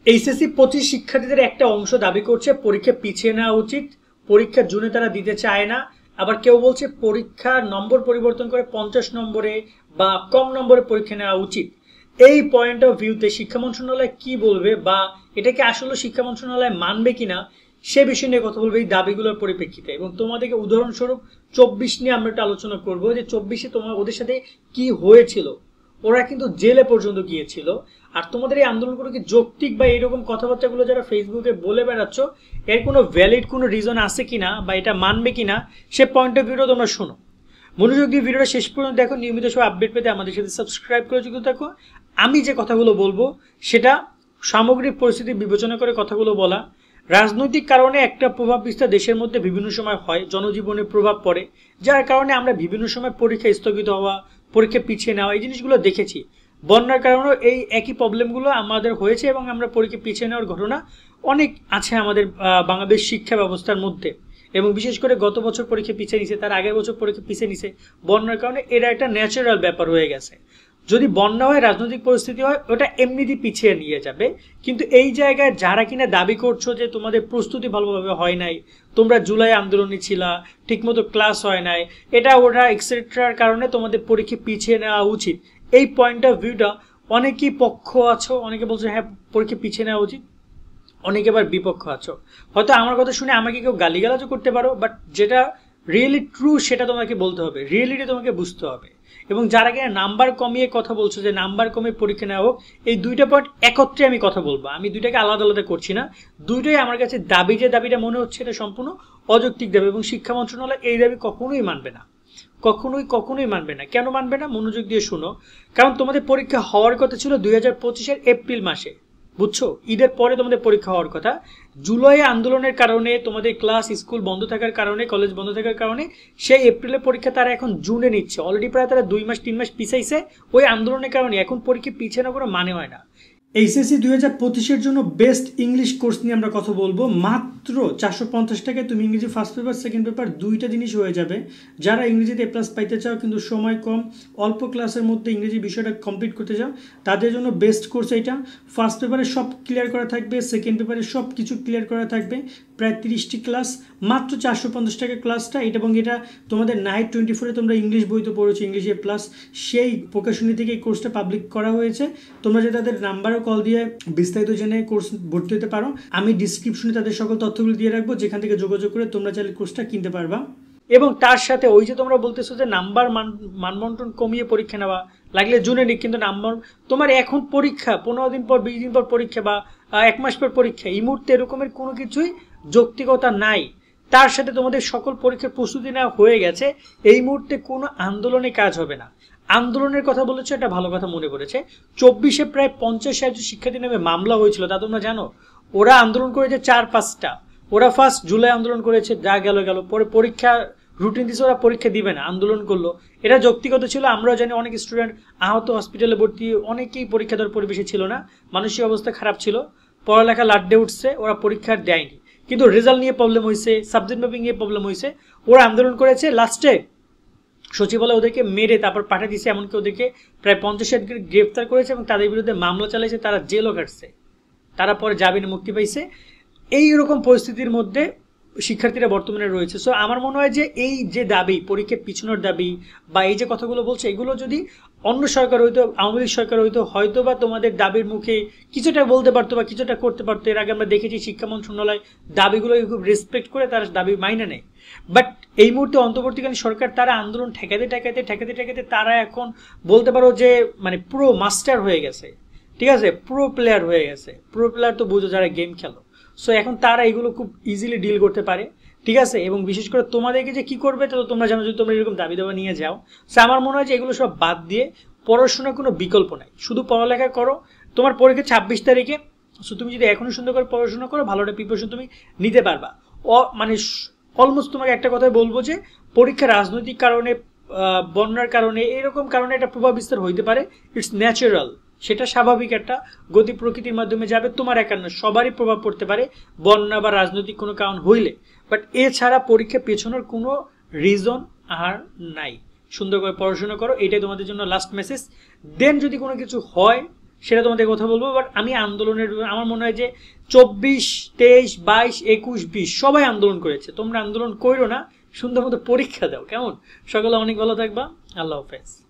HSC 25 শিক্ষার্থীদের একটা অংশ দাবি করছে পরীক্ষা পিছিয়ে নেওয়া উচিত, পরীক্ষা জুনে তারা দিতে চায় না। আবার কেউ বলছে পরীক্ষার নম্বর পরিবর্তন করে 50 নম্বরে বা কম নম্বরে পরীক্ষা নেওয়া উচিত। এই পয়েন্ট অফ ভিউতে শিক্ষা মন্ত্রণালয় কি বলবে বা এটাকে আসলে শিক্ষা মন্ত্রণালয় মানবে কিনা সে বিষয় নিয়ে কথা বলবে এই দাবিগুলোর পরিপ্রেক্ষিতে। এবং তোমাদেরকে উদাহরণস্বরূপ 24 নিয়ে আমরা একটা আলোচনা করবো যে 24-এ তোমার ওদের সাথে কি হয়েছিল। ওরা কিন্তু জেলে পর্যন্ত গিয়েছিল। আর তোমাদের এই আন্দোলনগুলো কি যৌক্তিক বা এরকম কথাবার্তাগুলো যারা ফেসবুকে বলে বেড়াচ্ছ এর কোনো ভ্যালিড কোনো রিজন আছে কিনা বা এটা মানবে কিনা সে পয়েন্ট অফ ভিউটা তোমরা শোনো। মনোযোগ দিয়ে ভিডিওটা শেষ পর্যন্ত দেখো, নিয়মিত সব আপডেট পেতে আমাদের সাথে সাবস্ক্রাইব করে যুক্ত থাকো। আমি যে কথাগুলো বলবো সেটা সামগ্রিক পরিস্থিতি বিবেচনা করে কথাগুলো বলা। রাজনৈতিক কারণে একটা প্রভাব বিস্তার দেশের মধ্যে বিভিন্ন সময় হয়, জনজীবনে প্রভাব পড়ে, যার কারণে আমরা বিভিন্ন সময় পরীক্ষা স্থগিত হওয়া, পরীক্ষা পিছিয়ে নেওয়া এই জিনিসগুলো দেখেছি। বন্যার কারণেও এই একই প্রবলেমগুলো আমাদের হয়েছে এবং আমরা পরীক্ষা পিছিয়ে নেওয়ার ঘটনা অনেক আছে আমাদের বাংলাদেশ শিক্ষা ব্যবস্থার মধ্যে। এবং বিশেষ করে গত বছর পরীক্ষা পিছিয়ে নিছে, তার আগের বছর পরীক্ষা পিছিয়ে নিছে বন্যার কারণে। এটা একটা ন্যাচারাল ব্যাপার হয়ে গেছে। যদি বন্যা হয়, রাজনৈতিক পরিস্থিতি হয়, ওটা এমনিতেই পিছিয়ে নিয়ে যাবে। কিন্তু এই জায়গায় যারা কিনা দাবি করছো যে তোমাদের প্রস্তুতি ভালোভাবে হয় নাই, তোমরা জুলাই আন্দোলনে ছিলা, ঠিকমতো ক্লাস হয় নাই, এটা ওটা এক্সেট্রার কারণে তোমাদের পরীক্ষা পিছিয়ে নেওয়া উচিত, এই পয়েন্ট অফ ভিউটা অনেকেই পক্ষ আছো, অনেকে বলছো হ্যাঁ পরীক্ষা পিছিয়ে নেওয়া উচিত, অনেকে আবার বিপক্ষ আছো। হয়তো আমার কথা শুনে আমাকে কেউ গালিগালাজও করতে পারো, বাট যেটা রিয়েলি ট্রু সেটা তোমাকে বলতে হবে, রিয়েলিটি তোমাকে বুঝতে হবে। এবং যারা কিনা নাম্বার কমিয়ে কথা বলছো যে নাম্বার কমিয়ে পরীক্ষা নেওয়া হোক, এই দুইটা পয়েন্ট একত্রে আমি কথা বলবো, আমি দুইটাকে আলাদা আলাদা করছি না। দুইটাই আমার কাছে দাবি, যে দাবিটা মনে হচ্ছে এটা সম্পূর্ণ অযৌক্তিক দাবি এবং শিক্ষা মন্ত্রণালয় এই দাবি কখনোই মানবে না, কখনোই মানবে না। কেন মানবে না মনোযোগ দিয়ে শুনো। কারণ তোমাদের পরীক্ষা হওয়ার কথা ছিল 2025-এর এপ্রিল মাসে, বুঝছো? ঈদের পরে তোমাদের পরীক্ষা হওয়ার কথা। জুলাই আন্দোলনের কারণে তোমাদের ক্লাস স্কুল বন্ধ থাকার কারণে, কলেজ বন্ধ থাকার কারণে সেই এপ্রিলের পরীক্ষা তারা এখন জুনে নিচ্ছে। অলরেডি প্রায় তারা 2 মাস 3 মাস পিছাইছে ওই আন্দোলনের কারণে। এখন পরীক্ষা পিছিয়ে না কোনো মানে হয় না। এইচএসসি 2025-এর জন্য বেস্ট ইংলিশ কোর্স নিয়ে আমরা কথা বলবো। মাত্র 450 টাকায় তুমি ইংরেজি ফার্স্ট পেপার সেকেন্ড পেপার দুইটা জিনিস হয়ে যাবে। যারা ইংরেজিতে প্লাস পাইতে চাও কিন্তু সময় কম, অল্প ক্লাসের মধ্যে ইংরেজি বিষয়টা কমপ্লিট করতে চাও, তাদের জন্য বেস্ট কোর্স এইটা। ফার্স্ট পেপারে সব ক্লিয়ার করা থাকবে, সেকেন্ড পেপারে সব কিছু ক্লিয়ার করা থাকবে, প্রায় 30টি ক্লাস, মাত্র 450 টাকা ক্লাসটা এটা। এবং এটা তোমাদের নাইট 24-এ তোমরা ইংলিশ বই তো পড়েছো, ইংলিশ এ প্লাস, সেই প্রকাশনী থেকে এই কোর্সটা পাবলিক করা হয়েছে। তোমরা যে তাদের নাম্বারও কল দিয়ে বিস্তারিত জেনে কোর্স ভর্তি হতে পারো। আমি ডিসক্রিপশনে তাদের সকল তথ্যগুলো দিয়ে রাখবো, যেখান থেকে যোগাযোগ করে তোমরা চাইলে কোর্সটা কিনতে পারবা। এবং তার সাথে ওই যে তোমরা বলতেছো যে নাম্বার মানবন্টন কমিয়ে পরীক্ষা নেওয়া, লাগলে জুনে নিক, কিন্তু নাম্বার তোমার এখন পরীক্ষা 15 দিন পর 20 দিন পর পরীক্ষা বা 1 মাস পর পরীক্ষা, এই মুহূর্তে এরকমের কোনো কিছুই যৌক্তিকতা নাই। তার সাথে তোমাদের সকল পরীক্ষার প্রস্তুতি নেওয়া হয়ে গেছে, এই মুহূর্তে কোনো আন্দোলনে কাজ হবে না। আন্দোলনের কথা বলেছে, এটা ভালো কথা মনে করেছে। 24-এ প্রায় 50-60 শিক্ষার্থী নামে মামলা হয়েছিল, তা তোমরা জানো। ওরা আন্দোলন করেছে 4-5টা। ওরা ফার্স্ট জুলাই আন্দোলন করেছে, যা গেল, পরে পরীক্ষা রুটিন দিয়েছে, ওরা পরীক্ষা দিবে না, আন্দোলন করলো। এটা যৌক্তিকতা ছিল? আমরাও জানি অনেক স্টুডেন্ট আহত, হসপিটালে ভর্তি, অনেকেই পরীক্ষা দেওয়ার পরিবেশে ছিল না, মানসিক অবস্থা খারাপ ছিল, পড়ালেখা লাড্ডে উঠছে, ওরা পরীক্ষা দেয়নি। কিন্তু রেজাল্ট নিয়ে প্রবলেম হয়েছে, সাবজেক্ট ম্যাপিং নিয়ে প্রবলেম হয়েছে, ওরা আন্দোলন করেছে। লাস্টে সচিবালয় ওদেরকে মেরে তারপর পাঠিয়ে দিয়েছে, এমনকি ওদেরকে প্রায় 50-60 গ্রেফতার করেছে এবং তাদের বিরুদ্ধে মামলা চালাইছে, তারা জেলও কাটছে, তারা পরে জামিনে মুক্তি পাইছে। এইরকম পরিস্থিতির মধ্যে শিক্ষার্থীরা বর্তমানে রয়েছে। সো আমার মনে হয় যে এই যে দাবি, পরীক্ষা পিছনের দাবি বা এই যে কথাগুলো বলছে, এগুলো যদি অন্য সরকার হইতো, আওয়ামী লীগ সরকার হইতো, হয়তো বা তোমাদের দাবির মুখে কিছুটা বলতে পারতো বা কিছুটা করতে পারতো। এর আগে আমরা দেখেছি শিক্ষা মন্ত্রণালয় দাবিগুলোকে খুব রেসপেক্ট করে তারা দাবি মাইনে নেয়। বাট এই মুহূর্তে অন্তর্বর্তীকালীন সরকার তারা আন্দোলন ঠেকাতে তারা এখন বলতে পারো যে মানে পুরো মাস্টার হয়ে গেছে, ঠিক আছে, প্রো প্লেয়ার হয়ে গেছে। প্রো প্লেয়ার তো বুঝো যারা গেম খেলো। সো এখন তারা এগুলো খুব ইজিলি ডিল করতে পারে, ঠিক আছে। এবং বিশেষ করে তোমাদেরকে যে কি করবে তো তোমরা জানো, যদি তোমরা এরকম দাবি দাবা নিয়ে যাও। সো আমার মনে হয় যে এগুলো সব বাদ দিয়ে পড়াশোনার কোনো বিকল্প নাই, শুধু পড়ালেখা করো। তোমার পরীক্ষা 26 তারিখে। সো তুমি যদি এখনো সুন্দর করে পড়াশোনা করো, ভালো একটা প্রিপারেশন তুমি নিতে পারবা। মানে অলমোস্ট তোমাকে একটা কথাই বলবো যে পরীক্ষা রাজনৈতিক কারণে, বন্যার কারণে, এরকম কারণে একটা প্রভাব বিস্তার হইতে পারে। ইটস ন্যাচারাল, সেটা স্বাভাবিক একটা গতি প্রকৃতির মাধ্যমে যাবে। তোমার একার না, সবারই প্রভাব পড়তে পারে বন্যা বা রাজনৈতিক কোনো কারণ হইলে। বাট এছাড়া পরীক্ষা পেছনের কোনো রিজন আর নাই। সুন্দর করে পড়াশোনা করো, এটাই তোমাদের জন্য লাস্ট মেসেজ। দেন যদি কোনো কিছু হয় সেটা তোমাদের কথা বলবো। বাট আমি আন্দোলনের, আমার মনে হয় যে 24, 23, 22, 21, 20 সবাই আন্দোলন করেছে। তোমরা আন্দোলন করো না, সুন্দর মতো পরীক্ষা দাও, কেমন? সকলে অনেক ভালো থাকবা। আল্লাহ হাফেজ।